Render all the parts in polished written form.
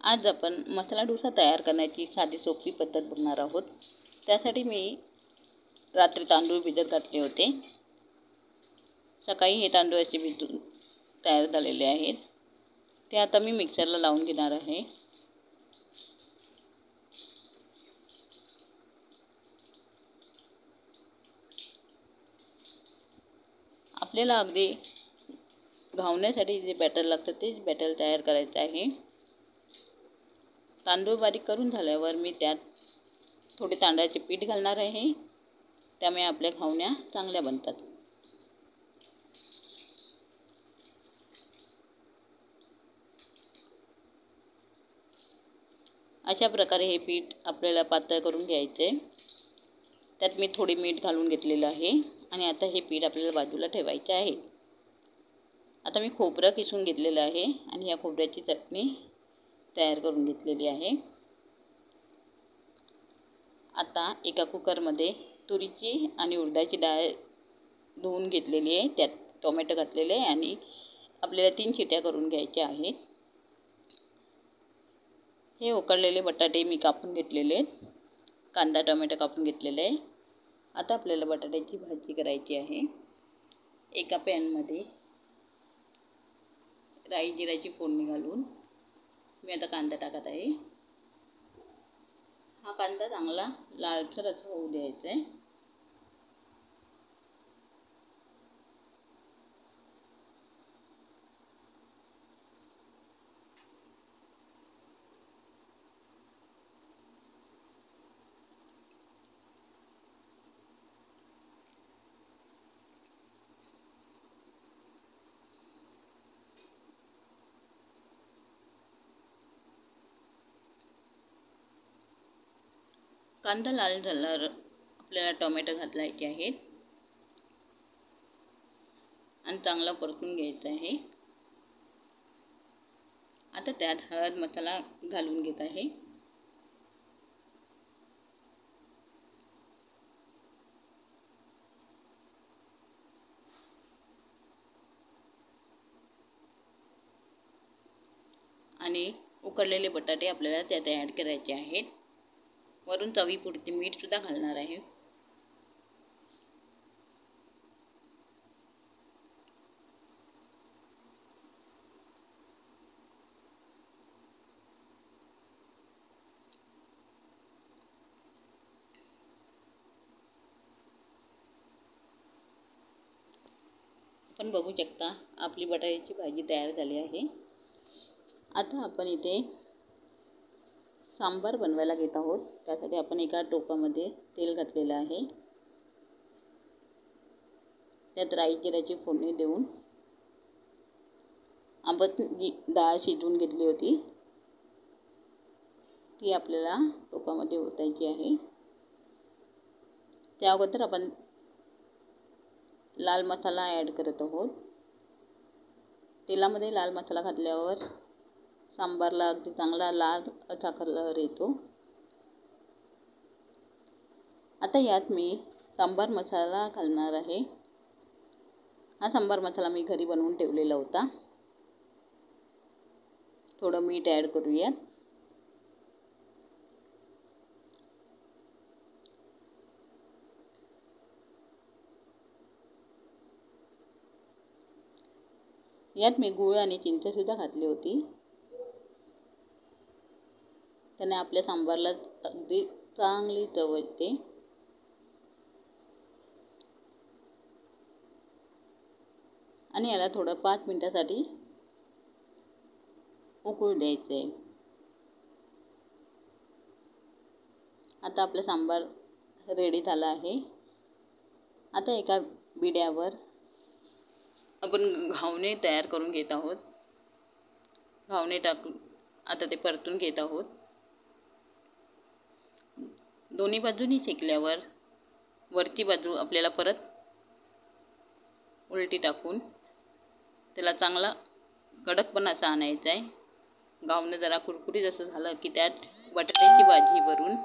आज आपण मसाला डोसा तयार करण्याची साधी सोपी पद्धत बघणार आहोत। त्यासाठी मी रात्री तांदूळ भिजत घातले होते। सकाळी हे तांदूळ असे भिजून तयार झालेले आहेत। ते आता मी मिक्सरला लावून घेणार आहे। आपल्याला अगदी घावण्यासाठी जे बॅटर लागतं तेच बॅटर तयार करायचं आहे। तांदूळ बारीक करून झाल्यावर मी त्यात थोडे तांदळाचे पीठ घालणार आहे। त्यामुळे आपल्या घावण्या चांगल्या बनतात। अशा प्रकारे हे पीठ आपल्याला पातळ करून घ्यायचे। त्यात मी थोडे मीठ घालून घेतलेलं आहे आणि आता हे पीठ आपल्याला बाजूला ठेवायचे आहे। आता मी खोबरं किसून घेतलेलं आहे आणि या खोबऱ्याची चटणी तयार करून घेतलेली आहे। आता एका कुकरमध्ये तुरीची आणि उडदाची डाळ धुवून घेतलेली आहे। त्यात टोमॅटो घातलेले आहे आणि आपल्याला 3 शिट्या करून घ्यायच्या आहेत। हे उकडलेले बटाटे मी कापून घेतलेले आहेत। कांदा टोमॅटो कापून घेतलेले आहे। आता आपल्याला बटाट्याची भाजी करायची आहे। एका पॅनमध्ये राई जिऱ्याची फोडणी घालून मी आता कांदा टाकत आहे। हा कांदा चांगला लालसर असा होऊ द्यायचा आहे। कांदा लाल झाल्यावर आपल्याला टोमॅटो घालायचे आहेत आणि चांगला परतून घ्यायचा आहे। आता त्यात हळद मसाला घालून घेत आहे। आणि उकडलेले बटाटे आपल्याला त्यात ॲड करायचे आहेत। वरून चवीपुरते मीठ सुद्धा घालणार आहे। आपण बघू शकता आपली बटाट्याची भाजी तयार झाली आहे। आता आपण इथे सांबार बनवायला घेत आहोत। त्यासाठी आपण एका टोपामध्ये तेल घातलेलं आहे। त्यात राई जिऱ्याची फोडणी देऊन आंबट जी डाळ शिजवून घेतली होती ती आपल्याला टोपामध्ये ओतायची आहे। त्या अगोदर आपण लाल मसाला ॲड करत आहोत। तेलामध्ये लाल मसाला घातल्यावर सांबारला अगदी चांगला लाल असा कलर येतो। आता यात मी सांबार मसाला घालणार आहे। हा सांबार मसाला मी घरी बनवून ठेवलेला होता। थोडं मीठ ॲड करूयात। यात मी गूळ आणि चिंच सुद्धा घातली होती। त्याने आपल्या सांबारला अगदी चांगली चव येते। आणि याला थोडं 5 मिनिटासाठी उकळू द्यायचे। आता आपला सांबार रेडी झाला आहे। आता एका बिड्यावर आपण घावणे तयार करून घेत आहोत। घावणे टाकून आता ते परतून घेत आहोत। दोन्ही बाजूनी शेकल्यावर वरची बाजू आपल्याला परत उलटी टाकून त्याला चांगला कडकपणा असा आणायचा आहे। घावणं जरा कुरकुरीत असं झालं की त्यात बटाट्याची भाजी भरून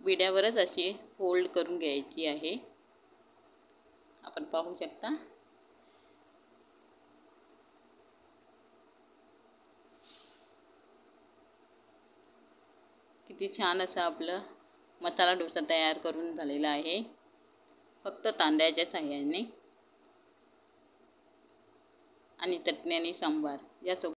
बिड्यावरच अशी फोल्ड करून घ्यायची आहे। आपण पाहू शकता। किती छान असा आपला मसाला डोसा तयार करून झालेला आहे, फक्त तांदळाच्या साहाय्याने आणि चटणी आणि सांबार यासोबत